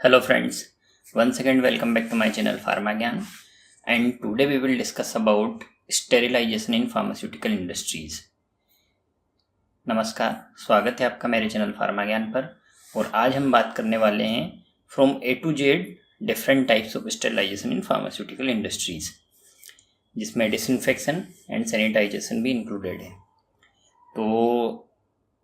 Hello friends, once again welcome back to my channel Pharmagyan, and today we will discuss about sterilization in pharmaceutical industries. नमस्कार, स्वागत है आपका मेरे channel फार्माज्ञान पर। और आज हम बात करने वाले हैं from A to Z different types of sterilisation in pharmaceutical industries, जिसमें डिसइंफेक्शन एंड सैनिटाइजेशन भी इंक्लूडेड है। तो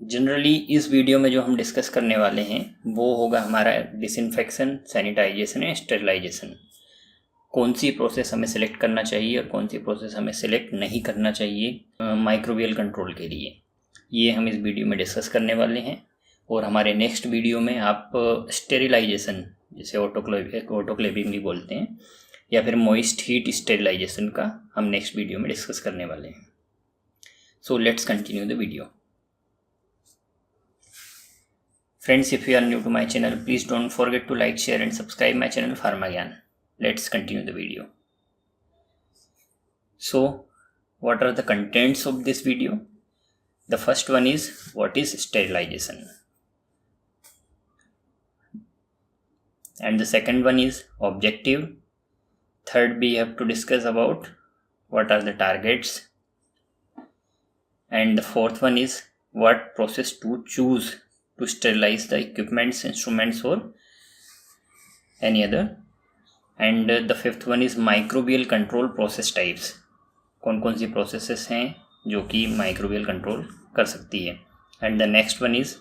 जनरली इस वीडियो में जो हम डिस्कस करने वाले हैं वो होगा हमारा डिसइंफेक्शन, सैनिटाइजेशन एंड स्टेरिलाइजेशन। कौन सी प्रोसेस हमें सिलेक्ट करना चाहिए और कौन सी प्रोसेस हमें सिलेक्ट नहीं करना चाहिए माइक्रोबियल कंट्रोल के लिए, ये हम इस वीडियो में डिस्कस करने वाले हैं। और हमारे नेक्स्ट वीडियो में आप स्टेरिलाइजेशन, जिसे ऑटोक्लेविंग भी बोलते हैं, या फिर मॉइस्ट हीट स्टेरिलाइजेशन का हम नेक्स्ट वीडियो में डिस्कस करने वाले हैं। So let's continue the video. Friends, if you are new to my channel, please don't forget to like, share and subscribe my channel Pharmagyan. Let's continue the video. So, what are the contents of this video? The first one is, what is sterilization? And the second one is objective. Third, we have to discuss about what are the targets. And the fourth one is, what process to choose to sterilize the equipments, instruments or any other. And the fifth one is microbial control process types. कौन कौन सी processes हैं जो कि microbial control कर सकती है। And the next one is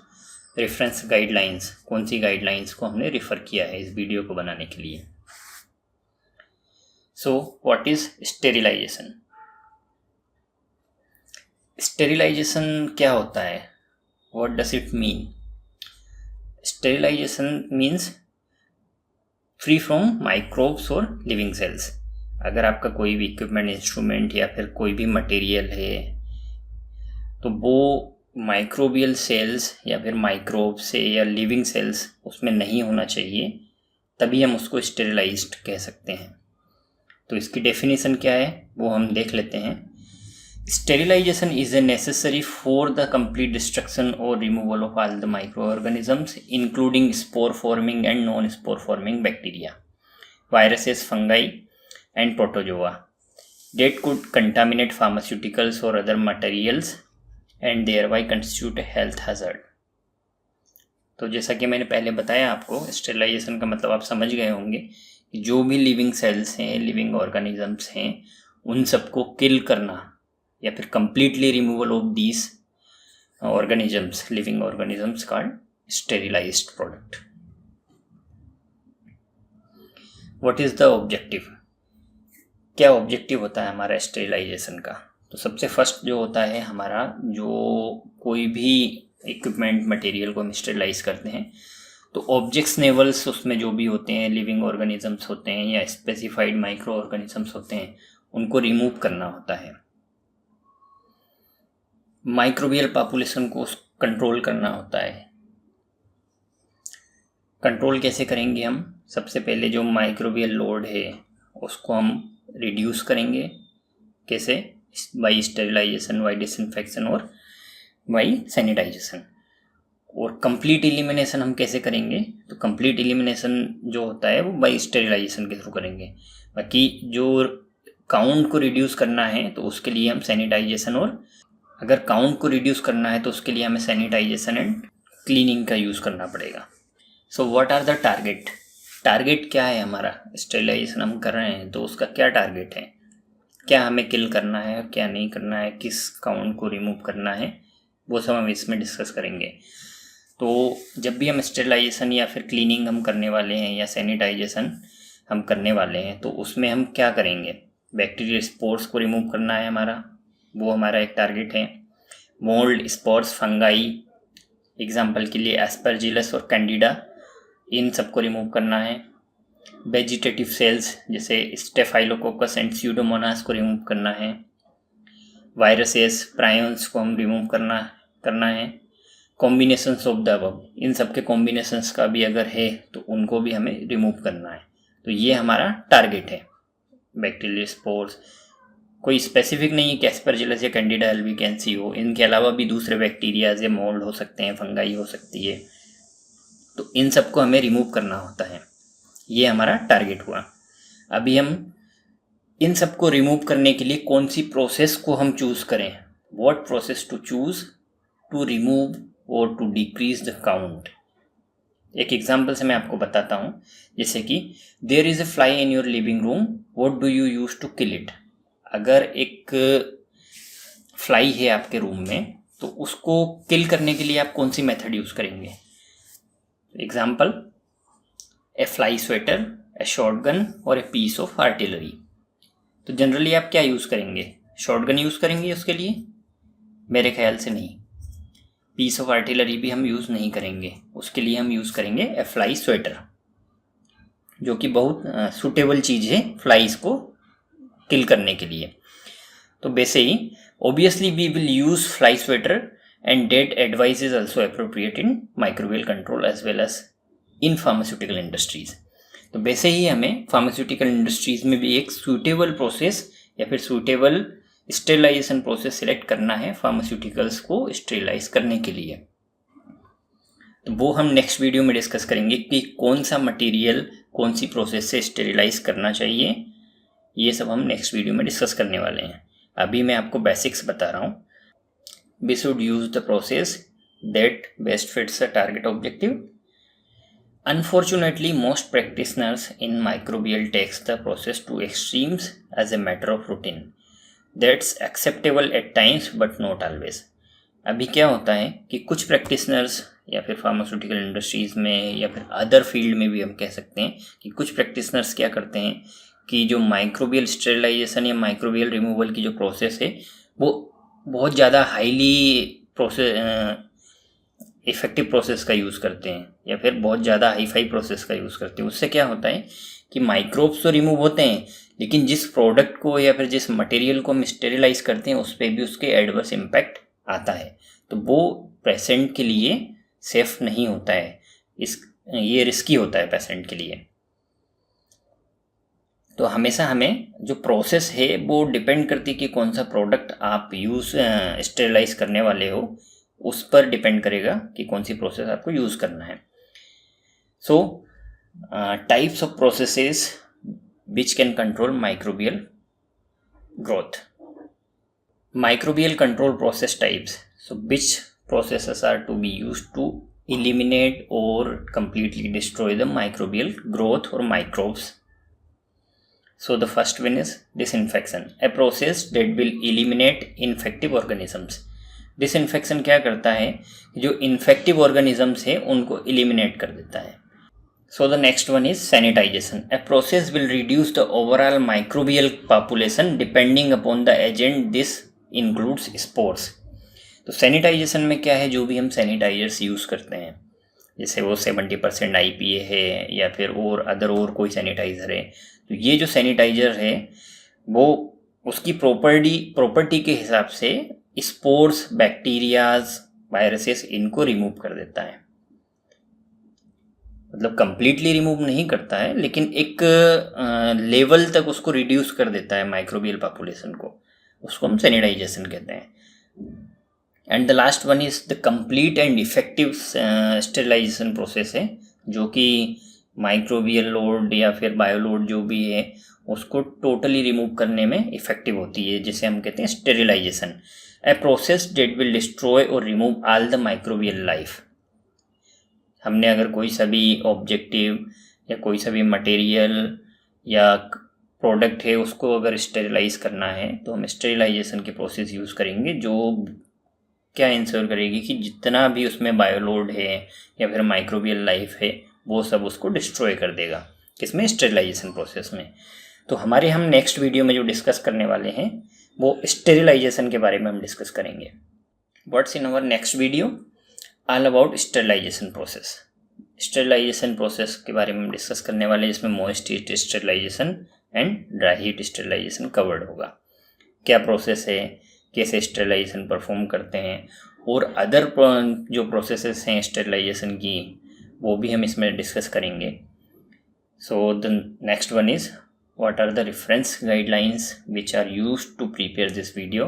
reference guidelines, कौन सी guidelines को हमने रिफ़र किया है इस वीडियो को बनाने के लिए। So what is sterilisation? Sterilisation क्या होता है? What does it mean? Sterilization means free from microbes और living cells। अगर आपका कोई भी इक्विपमेंट, इंस्ट्रूमेंट या फिर कोई भी मटेरियल है तो वो माइक्रोबियल सेल्स या फिर माइक्रोब से या लिविंग सेल्स उसमें नहीं होना चाहिए, तभी हम उसको स्टेरिलाइज्ड कह सकते हैं। तो इसकी डेफिनेशन क्या है वो हम देख लेते हैं। Sterilization is a necessary for the complete destruction or removal of all the microorganisms, including spore-forming and non-spore-forming bacteria, viruses, fungi, and protozoa that could contaminate pharmaceuticals or other materials and thereby constitute a health hazard. तो जैसा कि मैंने पहले बताया आपको, sterilisation का मतलब आप समझ गए होंगे कि जो भी लिविंग सेल्स हैं, लिविंग ऑर्गेनिजम्स हैं, उन सबको किल करना या फिर completely removal of these organisms, living organisms called sterilized product. What is the objective? क्या ऑब्जेक्टिव होता है हमारा स्टेरिलाइजेशन का? तो सबसे फर्स्ट जो होता है हमारा, जो कोई भी इक्विपमेंट मटेरियल को हम स्टेरिलाइज करते हैं तो ऑब्जेक्ट्स नेवल्स उसमें जो भी होते हैं, लिविंग ऑर्गेनिजम्स होते हैं या स्पेसिफाइड माइक्रो ऑर्गेनिजम्स होते हैं, उनको रिमूव करना होता है। माइक्रोबियल पॉपुलेशन को कंट्रोल करना होता है। कंट्रोल कैसे करेंगे हम? सबसे पहले जो माइक्रोबियल लोड है उसको हम रिड्यूस करेंगे। कैसे? बाई स्टेरिलाइजेशन, बाई डिसइंफेक्शन और बाई सैनिटाइजेशन। और कंप्लीट एलिमिनेशन हम कैसे करेंगे? तो कंप्लीट एलिमिनेशन जो होता है वो बाई स्टेरिलाइजेशन के थ्रू करेंगे। बाकी जो काउंट को रिड्यूस करना है तो उसके लिए हम सैनिटाइजेशन, और अगर काउंट को रिड्यूस करना है तो उसके लिए हमें सैनिटाइजेशन एंड क्लीनिंग का यूज़ करना पड़ेगा। So what are the target? Target क्या है हमारा? स्टेरिलाइजेशन हम कर रहे हैं तो उसका क्या टारगेट है? क्या हमें किल करना है, क्या नहीं करना है, किस काउंट को रिमूव करना है, वो सब हम इसमें डिस्कस करेंगे। तो जब भी हम स्टेरिलाइजेशन या फिर क्लीनिंग हम करने वाले हैं या सैनिटाइजेशन हम करने वाले हैं तो उसमें हम क्या करेंगे? बैक्टीरियल स्पोर्स को रिमूव करना है हमारा, वो हमारा एक टारगेट है। मोल्ड, स्पोर्स, फंगाई, एग्जाम्पल के लिए एस्परजिलस और कैंडिडा, इन सबको रिमूव करना है। वेजिटेटिव सेल्स जैसे स्टेफाइलोकोकस एंड स्यूडोमोनास को रिमूव करना है। वायरसेस, प्रायंस को हम रिमूव करना है। कॉम्बिनेशंस ऑफ द अबव, इन सब के कॉम्बिनेशंस का भी अगर है तो उनको भी हमें रिमूव करना है। तो ये हमारा टारगेट है। बैक्टीरियल स्पोर्स कोई स्पेसिफिक नहीं है कि एस्परजिलस या कैंडिडा अल्बिकेंसी हो, इनके अलावा भी दूसरे बैक्टीरियाज या मोल्ड हो सकते हैं, फंगाई हो सकती है, तो इन सबको हमें रिमूव करना होता है। ये हमारा टारगेट हुआ। अभी हम इन सबको रिमूव करने के लिए कौन सी प्रोसेस को हम चूज़ करें, what process to choose to remove और टू डिक्रीज द काउंट। एक एग्जांपल से मैं आपको बताता हूँ, जैसे कि there is a fly in your living room, what do you use to kill it. अगर एक फ्लाई है आपके रूम में तो उसको किल करने के लिए आप कौन सी मेथड यूज़ करेंगे। एग्जाम्पल, ए फ्लाई स्वेटर, ए शॉटगन और ए पीस ऑफ आर्टिलरी। तो जनरली आप क्या यूज़ करेंगे, शॉटगन यूज़ करेंगे उसके लिए? मेरे ख्याल से नहीं। पीस ऑफ आर्टिलरी भी हम यूज़ नहीं करेंगे, उसके लिए हम यूज़ करेंगे ए फ्लाई स्वेटर, जो कि बहुत सूटेबल चीज़ है फ्लाइज को किल करने के लिए। तो basically obviously we will use fly sweater, and that advice is also appropriate in microbial control as well as in pharmaceutical industries. तो वैसे ही हमें फार्मास्यूटिकल इंडस्ट्रीज में भी एक सूटेबल प्रोसेस या फिर सूटेबल स्टेरिलाइजेशन प्रोसेस सिलेक्ट करना है फार्मास्यूटिकल्स को स्टेरिलाइज करने के लिए। तो वो हम नेक्स्ट वीडियो में डिस्कस करेंगे कि कौन सा मटेरियल कौन सी प्रोसेस से स्टेरिलाइज करना चाहिए। ये सब हम नेक्स्ट वीडियो में डिस्कस करने वाले हैं। अभी मैं आपको बेसिक्स बता रहा हूँ। We should use the process that best fits the target objective. Unfortunately, most practitioners in microbial takes the process to extremes as a matter of routine. That's acceptable at times but not always. अभी क्या होता है कि कुछ practitioners या फिर pharmaceutical industries में या फिर अदर फील्ड में भी हम कह सकते हैं कि कुछ प्रैक्टिशनर्स क्या करते हैं कि जो माइक्रोबियल स्टेरिलाइजेशन या माइक्रोबियल रिमूवल की जो प्रोसेस है वो बहुत ज़्यादा हाईली इफ़ेक्टिव प्रोसेस का यूज़ करते हैं या फिर बहुत ज़्यादा हाई फाई प्रोसेस का यूज़ करते हैं। उससे क्या होता है कि माइक्रोब्स तो रिमूव होते हैं, लेकिन जिस प्रोडक्ट को या फिर जिस मटेरियल को हम स्टेरिलाइज करते हैं उस पर भी उसके एडवर्स इम्पैक्ट आता है। तो वो पेशेंट के लिए सेफ नहीं होता है, ये रिस्की होता है पेशेंट के लिए। तो हमेशा हमें जो प्रोसेस है वो डिपेंड करती है कि कौन सा प्रोडक्ट आप स्टेरिलाइज करने वाले हो, उस पर डिपेंड करेगा कि कौन सी प्रोसेस आपको यूज़ करना है। सो types of processes which can control microbial growth. Microbial control process types. So which processes are to be used to eliminate or completely destroy the microbial growth or microbes. So the first one is disinfection, a process that will eliminate infective organisms. Disinfection क्या करता है, जो infective organisms है उनको eliminate कर देता है। So the next one is sanitisation, a process will reduce the overall microbial population depending upon the agent, this includes spores. तो सैनिटाइजेशन में क्या है, जो भी हम सैनिटाइजर्स यूज़ करते हैं, जैसे वो 70% IPA है या फिर और कोई सैनिटाइज़र है, तो ये जो सैनिटाइज़र है वो उसकी प्रॉपर्टी के हिसाब से स्पोर्स, बैक्टीरियाज, वायरसेस इनको रिमूव कर देता है। मतलब कंप्लीटली रिमूव नहीं करता है, लेकिन एक लेवल तक उसको रिड्यूस कर देता है माइक्रोबियल पॉपुलेशन को, उसको हम सैनिटाइजेशन कहते हैं। And the last one is the complete and effective sterilisation process है, जो कि माइक्रोबियल लोड या फिर बायोलोड जो भी है उसको टोटली रिमूव करने में इफेक्टिव होती है, जिसे हम कहते हैं sterilisation. A process that will destroy और remove all the microbial life. हमने अगर कोई सा भी ऑब्जेक्टिव या कोई सा भी मटेरियल या प्रोडक्ट है उसको अगर स्टेरिलाइज करना है तो हम स्टेरिलाइजेशन की प्रोसेस यूज़ करेंगे, जो क्या इंश्योर करेगी कि जितना भी उसमें बायोलोड है या फिर माइक्रोबियल लाइफ है वो सब उसको डिस्ट्रॉय कर देगा, किसमें, स्टेरिलाइजेशन प्रोसेस में। तो हमारे हम नेक्स्ट वीडियो में जो डिस्कस करने वाले हैं वो स्टेरिलाइजेशन के बारे में हम डिस्कस करेंगे। What's in our next video, all about sterilisation process. Sterilisation process के बारे में हम डिस्कस करने वाले हैं, जिसमें moist heat sterilisation and dry heat sterilisation covered होगा। क्या प्रोसेस है, कैसे स्टेरिलाइजेशन परफॉर्म करते हैं, और अदर जो प्रोसेसेस हैं स्टेरिलाइजेशन की वो भी हम इसमें डिस्कस करेंगे। सो the next one is what are the reference guidelines which are used to prepare this video.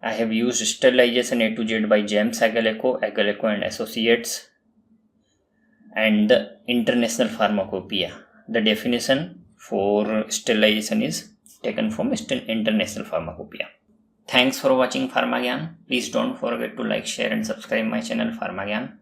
I have used Sterilization A to Z by James Agaleco and Associates and the International Pharmacopoeia. The definition for sterilization is taken from International Pharmacopoeia. Thanks for watching Pharmagyan. Please don't forget to like, share and subscribe my channel Pharmagyan.